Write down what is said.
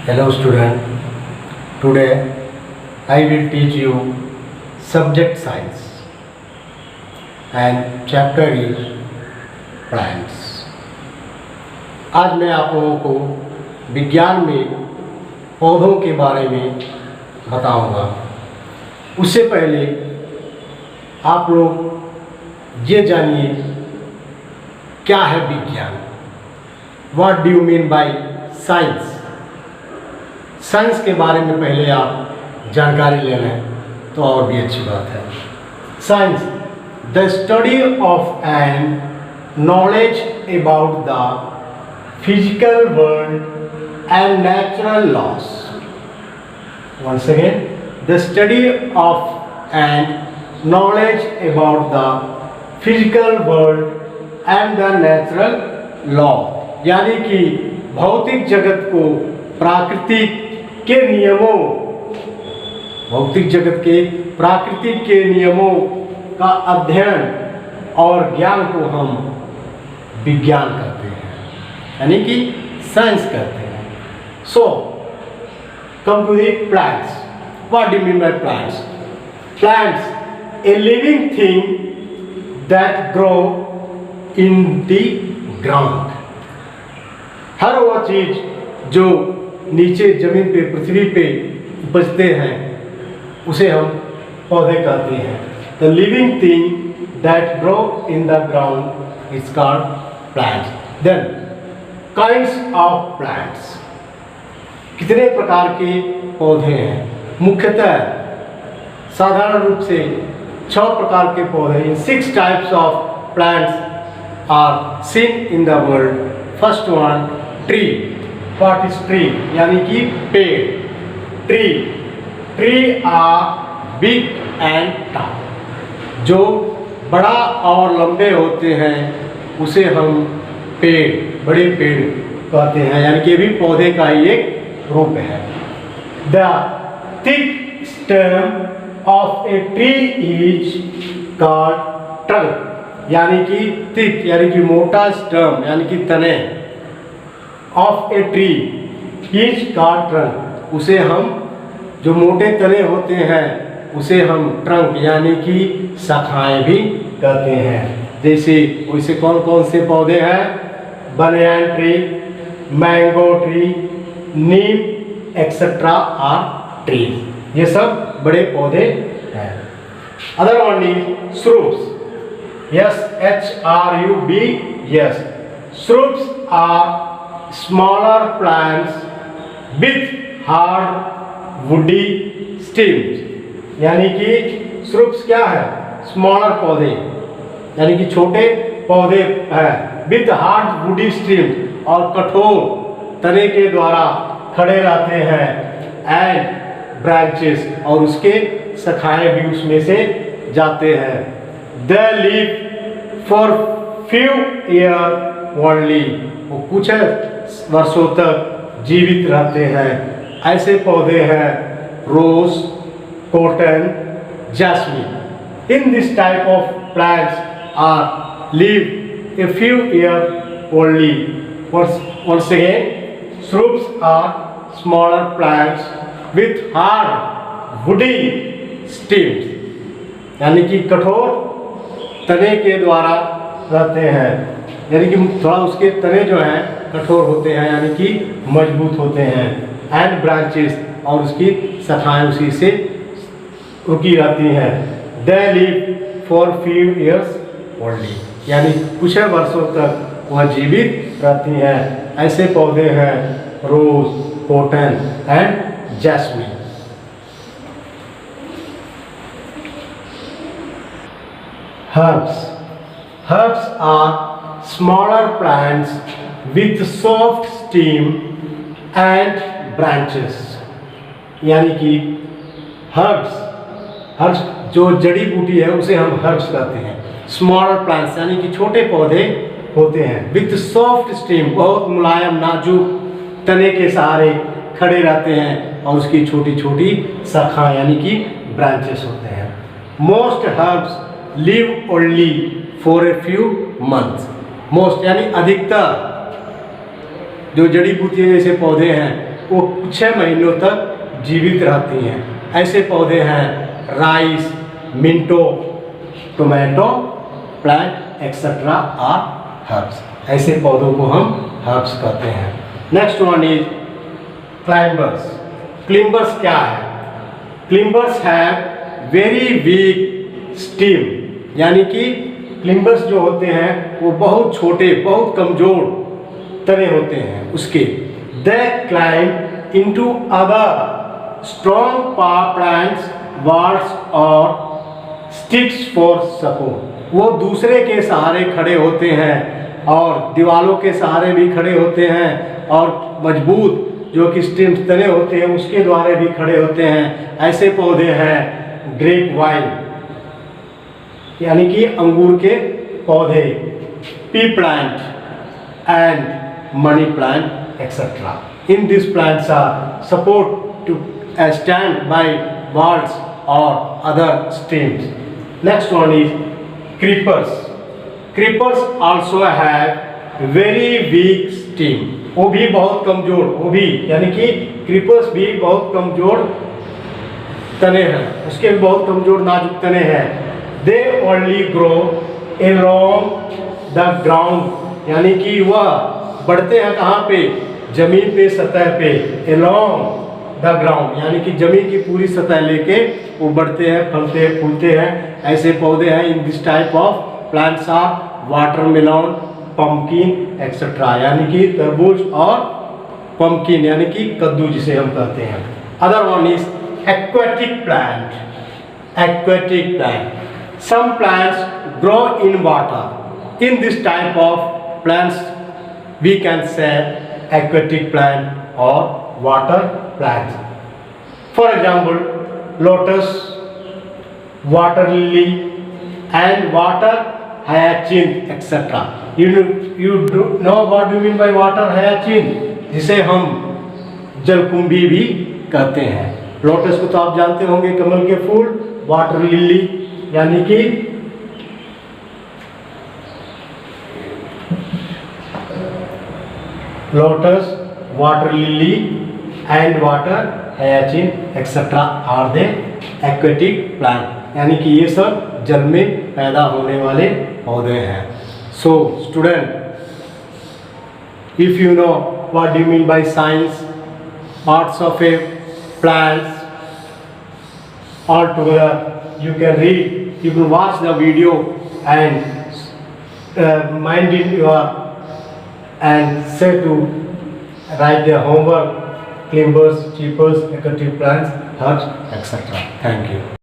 Hello student, today I will teach you subject science and chapter is plants. आज मैं आप लोगों को विज्ञान में पौधों के बारे में बताऊंगा। उससे पहले आप लोग ये जानिए क्या है विज्ञान। What do you mean by science? Science के बारे में पहले आप जानकारी ले लें तो और भी अच्छी बात है। Science the study of and knowledge about the physical world and natural laws. Once again, the study of and knowledge about the physical world and the natural law, यानी कि भौतिक जगत को प्राकृतिक के नियमों, भौतिक जगत के प्राकृतिक के नियमों का अध्ययन और ज्ञान को हम विज्ञान कहते हैं, यानी कि साइंस कहते हैं। So come to the plants. What do you mean by plants? Plants, a living thing that grow in the ground. हर वह चीज जो नीचे जमीन पे, पृथ्वी पे उपजते हैं उसे हम पौधे कहते हैं। The living thing that grow in the ground is called plants. Then kinds of plants, कितने प्रकार के पौधे हैं? मुख्यतः साधारण रूप से 6 प्रकार के पौधे, 6 types of plants are seen in the world. First one, tree. What is tree? यानी कि पेड़। Tree are big and tall. जो बड़ा और लंबे होते हैं उसे हम पेड़, बड़े पेड़ कहते हैं, यानी कि भी पौधे का ही एक रूप है। The thick stem of a tree is called trunk, यानी कि थिक यानी कि मोटा स्टेम यानी कि तने of a tree is called trunk. उसे हम, जो मोटे तने होते हैं उसे हम ट्रंक यानी कि शाखाएं भी कहते हैं। जैसे वैसे कौन कौन से पौधे हैं? Banyan tree, mango tree, neem etcetera are tree. ये सब बड़े पौधे हैं। Other one is shrubs. SHRUB, shrubs are smaller plants with hard woody stems, यानी कि श्रूब्स क्या है? स्मॉलर पौधे यानी कि छोटे पौधे हैं, विथ हार्ड वुडी स्टीम्स, और कठोर तने के द्वारा खड़े रहते हैं, एंड ब्रांचेस, और उसके शाखाएं भी उसमें से जाते हैं। They live for few year only, वो कुछ वर्षों तक जीवित रहते हैं। ऐसे पौधे हैं rose, cotton, jasmine. In this type of plants are live a few year only. once again, shrubs are smaller plants with hard woody stems, यानी कि कठोर तने के द्वारा रहते हैं, यानी कि थोड़ा उसके तने जो हैं कठोर होते हैं यानी कि मजबूत होते हैं, एंड ब्रांचेस, और उसकी शाखाएं उसी से रुकी रहती हैं। They live for few years only, यानी कुछ वर्षों तक वह जीवित रहती हैं। ऐसे पौधे हैं rose, cotton and jasmine. Herbs are smaller plants with soft stem and branches, यानी कि herbs जो जड़ी बूटी है उसे हम herbs कहते हैं। स्मॉलर प्लांट्स यानी कि छोटे पौधे होते हैं, विथ सॉफ्ट स्टेम, बहुत मुलायम नाजुक तने के सहारे खड़े रहते हैं, और उसकी छोटी छोटी शाखाएं यानी कि ब्रांचेस होते हैं। Most herbs live only for a few months। Most यानी अधिकतर जो जड़ी बूटी जैसे पौधे हैं वो 6 महीनों तक जीवित रहती हैं। ऐसे पौधे हैं rice, mint, tomato plant etcetera are herbs. ऐसे पौधों को हम हर्ब्स कहते हैं। Next one is climbers. Climbers क्या है? Climbers have very weak stem, यानी कि क्लाइंबर्स जो होते हैं वो बहुत छोटे, बहुत कमजोर तने होते हैं उसके। They climb into other strong plants, walls और स्टिक्स फॉर सपोर्ट। वो दूसरे के सहारे खड़े होते हैं और दीवारों के सहारे भी खड़े होते हैं और मजबूत जो कि स्टेम तने होते हैं उसके द्वारा भी खड़े होते हैं। ऐसे पौधे हैं ग्रेप वाइन, यानी कि अंगूर के पौधे, pea plant and money plant etcetera. In this plants are support to stand by walls or other streams. Next one is creepers. Creepers also have very weak stem. वो भी बहुत कमजोर, वो भी यानी कि क्रीपर्स भी बहुत कमजोर तने हैं, उसके भी बहुत कमजोर नाजुक तने हैं। They only grow along the ground, यानी कि वह बढ़ते हैं कहाँ पे? जमीन पे, सतह पे। Along the ground, यानी कि जमीन की पूरी सतह लेके वो बढ़ते हैं, फलते हैं, फूलते हैं। ऐसे पौधे हैं। In this type of plants are watermelon, pumpkin etcetera, यानी कि तरबूज और पंपकिन यानी कि कद्दू जिसे हम कहते हैं। Other one is aquatic plant. Aquatic plant, some plants grow in water. In this type of plants we can say aquatic plant और water plants. For example, lotus, water lily and water hyacinth etc. You do know what do you mean by water hyacinth, जिसे हम जलकुंभी भी कहते हैं। Lotus को तो आप जानते होंगे, कमल के फूल। वाटर लिली यानी कि lotus, water lily and water hyacinth etc. are the aquatic plant, यानी कि ये सब जल में पैदा होने वाले पौधे हैं। So student, if you know what do you mean by science, parts of a plants all together, you can read, you can watch the video and mind in your and say to write their homework, climbers, cheapers, aquatic plants, herbs, etc. Thank you.